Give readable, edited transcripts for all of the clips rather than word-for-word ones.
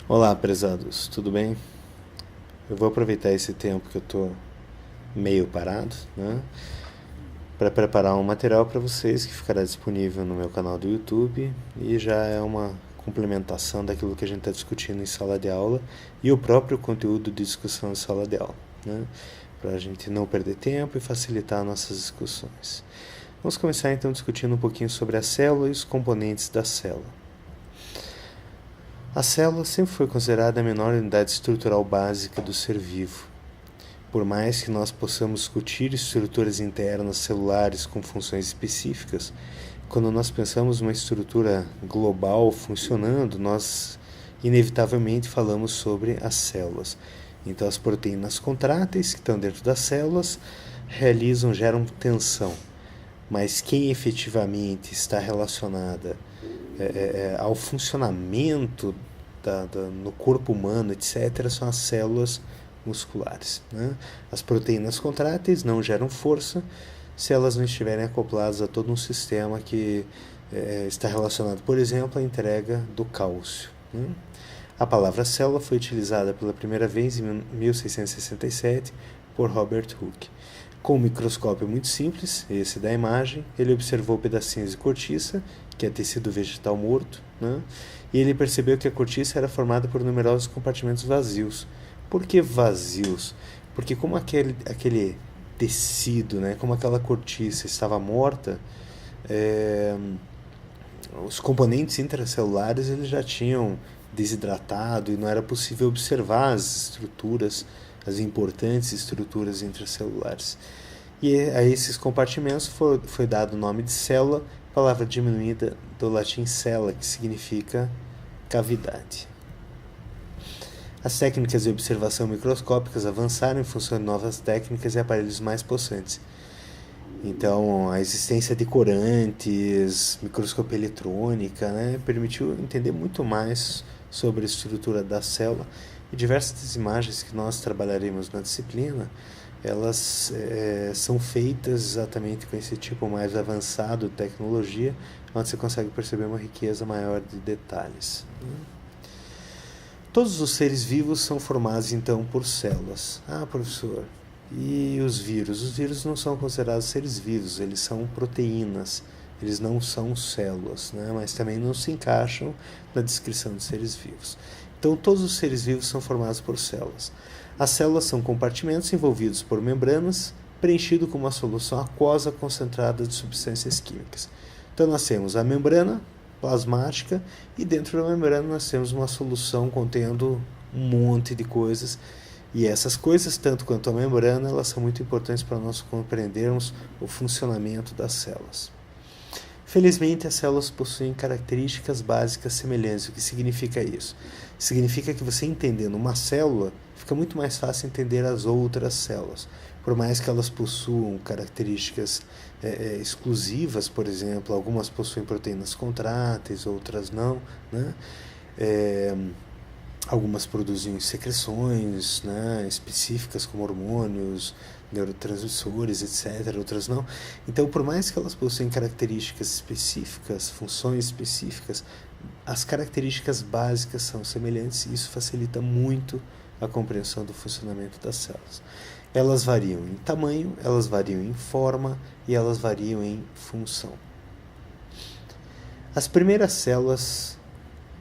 Olá, prezados, tudo bem? Eu vou aproveitar esse tempo que eu tô meio parado, né, para preparar um material para vocês que ficará disponível no meu canal do YouTube e já é uma complementação daquilo que a gente está discutindo em sala de aula e o próprio conteúdo de discussão em sala de aula, né, para a gente não perder tempo e facilitar nossas discussões. Vamos começar então discutindo um pouquinho sobre a célula e os componentes da célula. A célula sempre foi considerada a menor unidade estrutural básica do ser vivo. Por mais que nós possamos discutir estruturas internas celulares com funções específicas, quando nós pensamos uma estrutura global funcionando, nós inevitavelmente falamos sobre as células. Então, as proteínas contráteis que estão dentro das células geram tensão, mas quem efetivamente está relacionada ao funcionamento no corpo humano, etc., são as células musculares. Né? As proteínas contráteis não geram força se elas não estiverem acopladas a todo um sistema que está relacionado, por exemplo, à entrega do cálcio. Né? A palavra célula foi utilizada pela primeira vez em 1667 por Robert Hooke. Com um microscópio muito simples, esse da imagem, ele observou pedacinhos de cortiça, que é tecido vegetal morto, né? E ele percebeu que a cortiça era formada por numerosos compartimentos vazios. Por que vazios? Porque como aquele tecido, né, como aquela cortiça estava morta, é, os componentes intracelulares eles já tinham desidratado e não era possível observar as estruturas, as importantes estruturas intracelulares. E a esses compartimentos foi dado o nome de célula, palavra diminuída do latim cella, que significa cavidade. As técnicas de observação microscópicas avançaram em função de novas técnicas e aparelhos mais possantes. Então, a existência de corantes, microscopia eletrônica, né, permitiu entender muito mais sobre a estrutura da célula, e diversas imagens que nós trabalharemos na disciplina, elas são feitas exatamente com esse tipo mais avançado de tecnologia, onde você consegue perceber uma riqueza maior de detalhes. Todos os seres vivos são formados então por células. Ah, professor, e os vírus? Os vírus não são considerados seres vivos, eles são proteínas, eles não são células, né? Mas também não se encaixam na descrição de seres vivos. Então, todos os seres vivos são formados por células. As células são compartimentos envolvidos por membranas, preenchidos com uma solução aquosa concentrada de substâncias químicas. Então, nós temos a membrana plasmática e dentro da membrana nós temos uma solução contendo um monte de coisas. E essas coisas, tanto quanto a membrana, elas são muito importantes para nós compreendermos o funcionamento das células. Felizmente, as células possuem características básicas semelhantes. O que significa isso? Significa que você entendendo uma célula, fica muito mais fácil entender as outras células. Por mais que elas possuam características exclusivas, por exemplo, algumas possuem proteínas contráteis, outras não, né? Algumas produzem secreções, né, específicas como hormônios, neurotransmissores, etc. Outras não. Então, por mais que elas possuem características específicas, funções específicas, as características básicas são semelhantes e isso facilita muito a compreensão do funcionamento das células. Elas variam em tamanho, elas variam em forma e elas variam em função. As primeiras células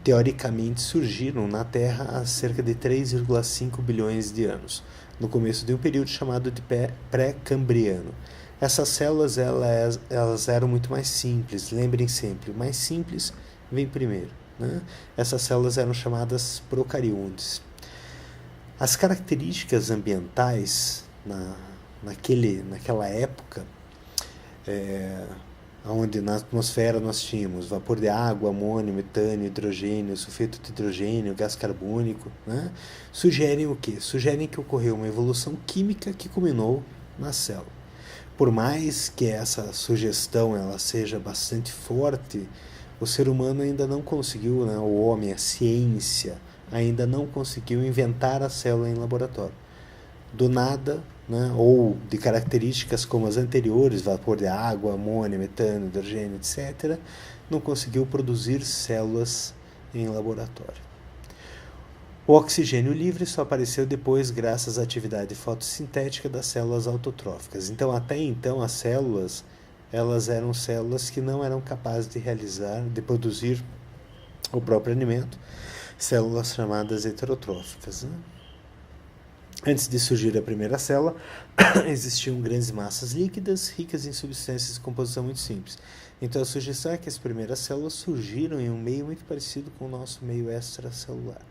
teoricamente surgiram na Terra há cerca de 3,5 bilhões de anos, no começo de um período chamado de pré-cambriano. Essas células elas eram muito mais simples, lembrem sempre, o mais simples vem primeiro. Né? Essas células eram chamadas procariontes. As características ambientais naquela época, onde na atmosfera nós tínhamos vapor de água, amônio, metano, hidrogênio, sulfeto de hidrogênio, gás carbônico, né? Sugerem o quê? Sugerem que ocorreu uma evolução química que culminou na célula. Por mais que essa sugestão ela seja bastante forte, o ser humano ainda não conseguiu, né, o homem, a ciência, ainda não conseguiu inventar a célula em laboratório. Do nada, né, ou de características como as anteriores, vapor de água, amônio, metano, hidrogênio, etc., não conseguiu produzir células em laboratório. O oxigênio livre só apareceu depois graças à atividade fotossintética das células autotróficas. Então, até então, as células, elas eram células que não eram capazes de produzir o próprio alimento, células chamadas heterotróficas. Antes de surgir a primeira célula, existiam grandes massas líquidas, ricas em substâncias de composição muito simples. Então, a sugestão é que as primeiras células surgiram em um meio muito parecido com o nosso meio extracelular.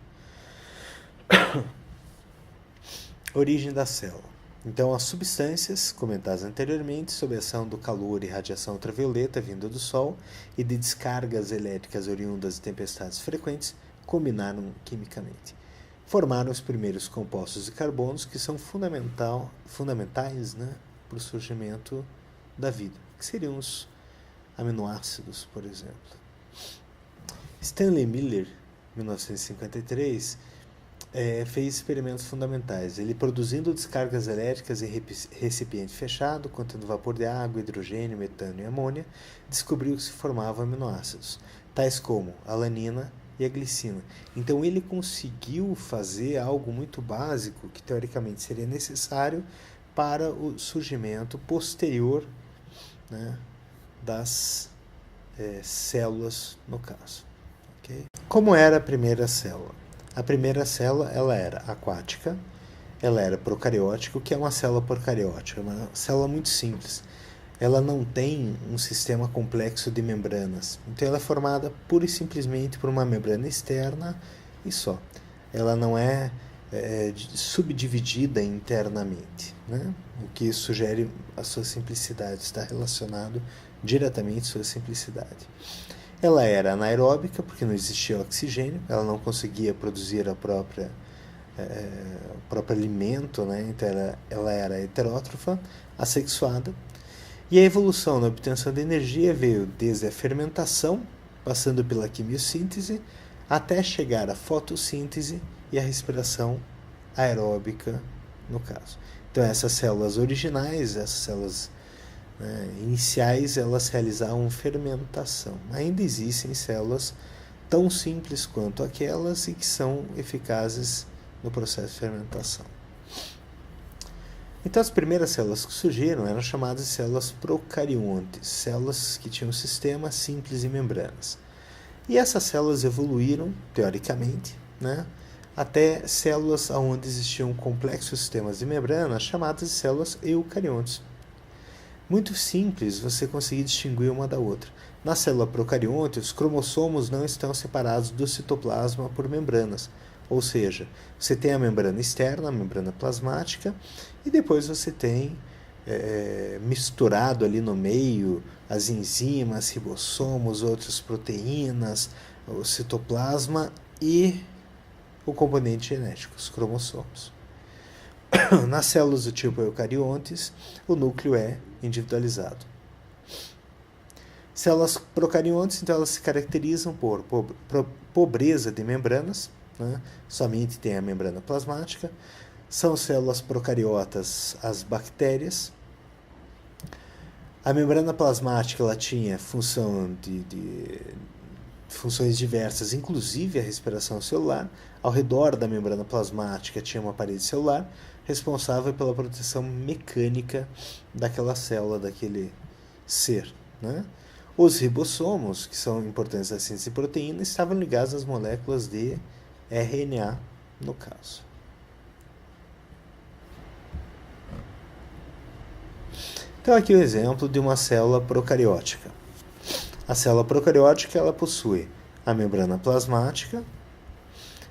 Origem da célula. Então, as substâncias comentadas anteriormente, sob a ação do calor e radiação ultravioleta vinda do Sol e de descargas elétricas oriundas de tempestades frequentes, combinaram quimicamente. Formaram os primeiros compostos de carbonos que são fundamentais, para o surgimento da vida, que seriam os aminoácidos, por exemplo. Stanley Miller, 1953, fez experimentos fundamentais. Ele, produzindo descargas elétricas em recipiente fechado, contendo vapor de água, hidrogênio, metano e amônia, descobriu que se formavam aminoácidos, tais como a alanina e a glicina. Então ele conseguiu fazer algo muito básico que teoricamente seria necessário para o surgimento posterior, das células, no caso. Okay? Como era a primeira célula? A primeira célula, ela era aquática, ela era procariótica. O que é uma célula procariótica? Uma célula muito simples. Ela não tem um sistema complexo de membranas. Então ela é formada pura e simplesmente por uma membrana externa e só. Ela não é subdividida internamente, o que sugere a sua simplicidade, está relacionado diretamente à sua simplicidade. Ela era anaeróbica, porque não existia oxigênio, ela não conseguia produzir o próprio alimento, então ela era heterótrofa, assexuada. E a evolução na obtenção de energia veio desde a fermentação, passando pela quimiossíntese, até chegar à fotossíntese e a respiração aeróbica, no caso. Então essas células originais, essas células iniciais, elas realizavam fermentação. Ainda existem células tão simples quanto aquelas e que são eficazes no processo de fermentação. Então as primeiras células que surgiram eram chamadas de células procariontes, células que tinham um sistema simples de membranas. E essas células evoluíram, teoricamente, até células onde existiam complexos sistemas de membrana, chamadas de células eucariontes. Muito simples você conseguir distinguir uma da outra. Na célula procarionte, os cromossomos não estão separados do citoplasma por membranas. Ou seja, você tem a membrana externa, a membrana plasmática, e depois você tem misturado ali no meio as enzimas, ribossomos, outras proteínas, o citoplasma e o componente genético, os cromossomos. Nas células do tipo eucariontes, o núcleo é individualizado. Células procariontes, então, elas se caracterizam por pobreza de membranas, somente tem a membrana plasmática. São células procariotas as bactérias. A membrana plasmática ela tinha funções diversas, inclusive a respiração celular. Ao redor da membrana plasmática tinha uma parede celular responsável pela proteção mecânica daquela célula, daquele ser. Os ribossomos, que são importantes na síntese de proteína, estavam ligados às moléculas de RNA, no caso. Então aqui o exemplo de uma célula procariótica. A célula procariótica ela possui a membrana plasmática,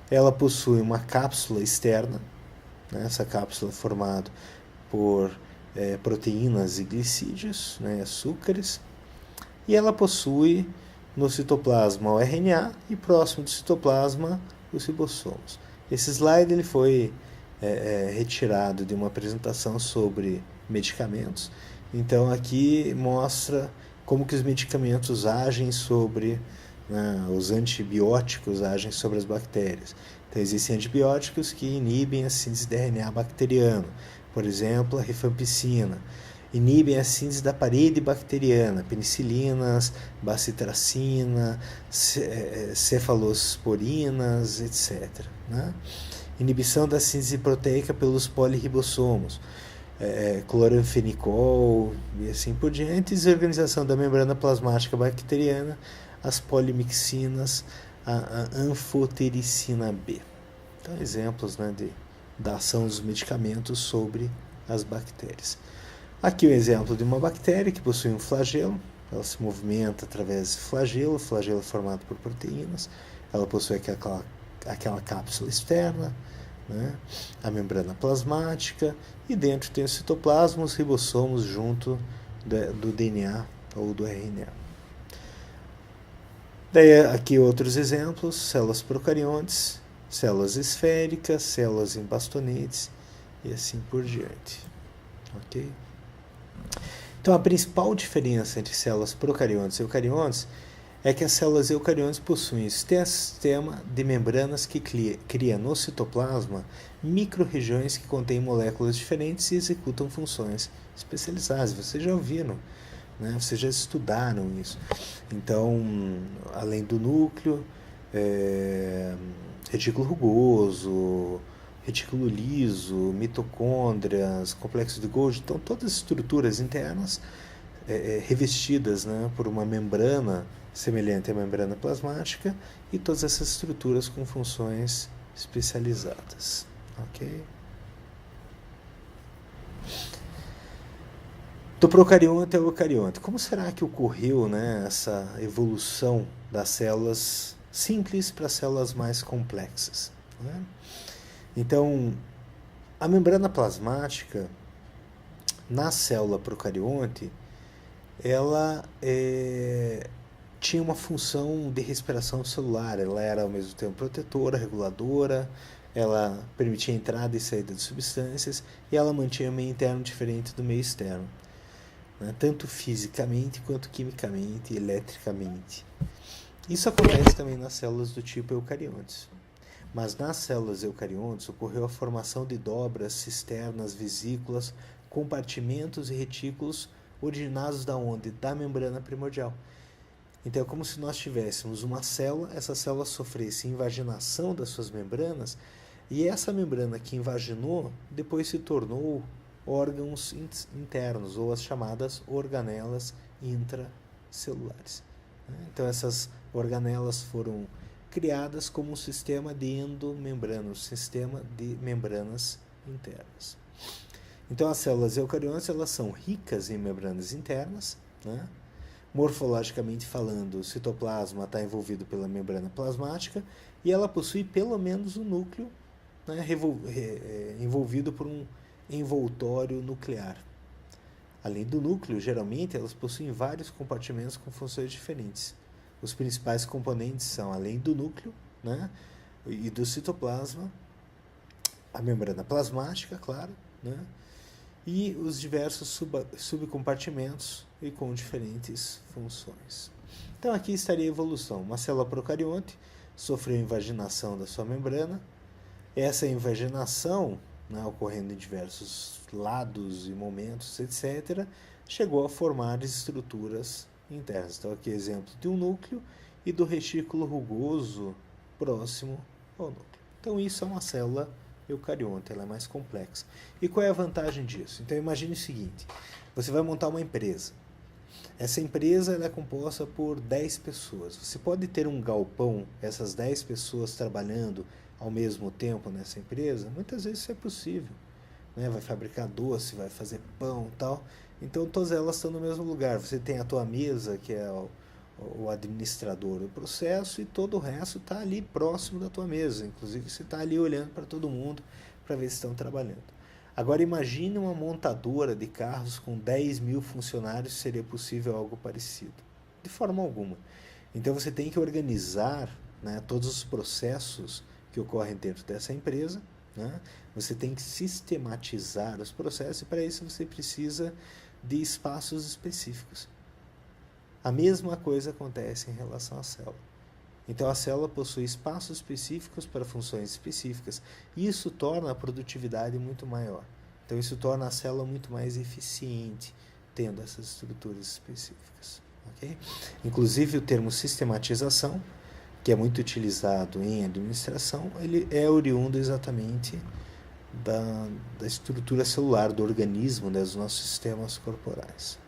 ela possui uma cápsula externa, essa cápsula é formada por proteínas e glicídios, açúcares, e ela possui no citoplasma o RNA e próximo do citoplasma os ribossomos. Esse slide ele foi retirado de uma apresentação sobre medicamentos. Então aqui mostra como que os medicamentos agem sobre, os antibióticos agem sobre as bactérias. Então existem antibióticos que inibem a síntese de RNA bacteriano, por exemplo, a rifampicina. inibem a síntese da parede bacteriana, penicilinas, bacitracina, cefalosporinas, etc. Né? Inibição da síntese proteica pelos poliribossomos, cloranfenicol e assim por diante, desorganização da membrana plasmática bacteriana, as polimixinas, a anfotericina B. Então, exemplos, né, da ação dos medicamentos sobre as bactérias. Aqui o exemplo de uma bactéria que possui um flagelo, ela se movimenta através de flagelo, o flagelo é formado por proteínas, ela possui aquela cápsula externa, né, a membrana plasmática, e dentro tem o citoplasma, os ribossomos junto do DNA ou do RNA. Daí aqui outros exemplos, células procariontes, células esféricas, células em bastonetes e assim por diante. Ok? Então a principal diferença entre células procariontes e eucariontes é que as células eucariontes possuem um sistema de membranas que cria no citoplasma micro-regiões que contêm moléculas diferentes e executam funções especializadas. Vocês já ouviram, né? Vocês já estudaram isso. Então, além do núcleo, retículo rugoso, retículo liso, mitocôndrias, complexo de Golgi, então todas as estruturas internas revestidas, né, por uma membrana semelhante à membrana plasmática, e todas essas estruturas com funções especializadas. Ok? Do procarionte ao eucarionte. Como será que ocorreu, né, essa evolução das células simples para células mais complexas? Né? Então, a membrana plasmática na célula procarionte, ela tinha uma função de respiração celular. Ela era ao mesmo tempo protetora, reguladora, ela permitia a entrada e saída de substâncias, e ela mantinha o meio interno diferente do meio externo, né? Tanto fisicamente quanto quimicamente e eletricamente. Isso acontece também nas células do tipo eucariontes. Mas nas células eucariontes ocorreu a formação de dobras, cisternas, vesículas, compartimentos e retículos originados da onde? Da membrana primordial. Então é como se nós tivéssemos uma célula, essa célula sofresse invaginação das suas membranas, e essa membrana que invaginou depois se tornou órgãos internos, ou as chamadas organelas intracelulares. Então essas organelas foram criadas como um sistema de endomembrana, um sistema de membranas internas. Então as células eucariontes, elas são ricas em membranas internas, né? Morfologicamente falando, o citoplasma está envolvido pela membrana plasmática, e ela possui pelo menos um núcleo, né, envolvido por um envoltório nuclear. Além do núcleo, geralmente elas possuem vários compartimentos com funções diferentes. Os principais componentes são, além do núcleo, né, e do citoplasma, a membrana plasmática, claro, né, e os diversos subcompartimentos e com diferentes funções. Então aqui estaria a evolução. Uma célula procarionte sofreu invaginação da sua membrana. Essa invaginação, né, ocorrendo em diversos lados e momentos, etc., chegou a formar estruturas internas. Então aqui exemplo de um núcleo e do retículo rugoso próximo ao núcleo. Então isso é uma célula eucarionte, ela é mais complexa. E qual é a vantagem disso? Então imagine o seguinte, você vai montar uma empresa. Essa empresa, ela é composta por 10 pessoas. Você pode ter um galpão, essas 10 pessoas trabalhando ao mesmo tempo nessa empresa? Muitas vezes isso é possível, né? Vai fabricar doce, vai fazer pão e tal. Então todas elas estão no mesmo lugar. Você tem a tua mesa, que é o administrador do processo, e todo o resto está ali próximo da tua mesa. Inclusive você está ali olhando para todo mundo para ver se estão trabalhando. Agora imagine uma montadora de carros com 10.000 funcionários, seria possível algo parecido? De forma alguma. Então você tem que organizar, né, todos os processos que ocorrem dentro dessa empresa, né? Você tem que sistematizar os processos, e para isso você precisa de espaços específicos. A mesma coisa acontece em relação à célula. Então a célula possui espaços específicos para funções específicas, e isso torna a produtividade muito maior. Então isso torna a célula muito mais eficiente, tendo essas estruturas específicas. Okay? Inclusive o termo sistematização, que é muito utilizado em administração, ele é oriundo exatamente da estrutura celular, do organismo, dos nossos sistemas corporais.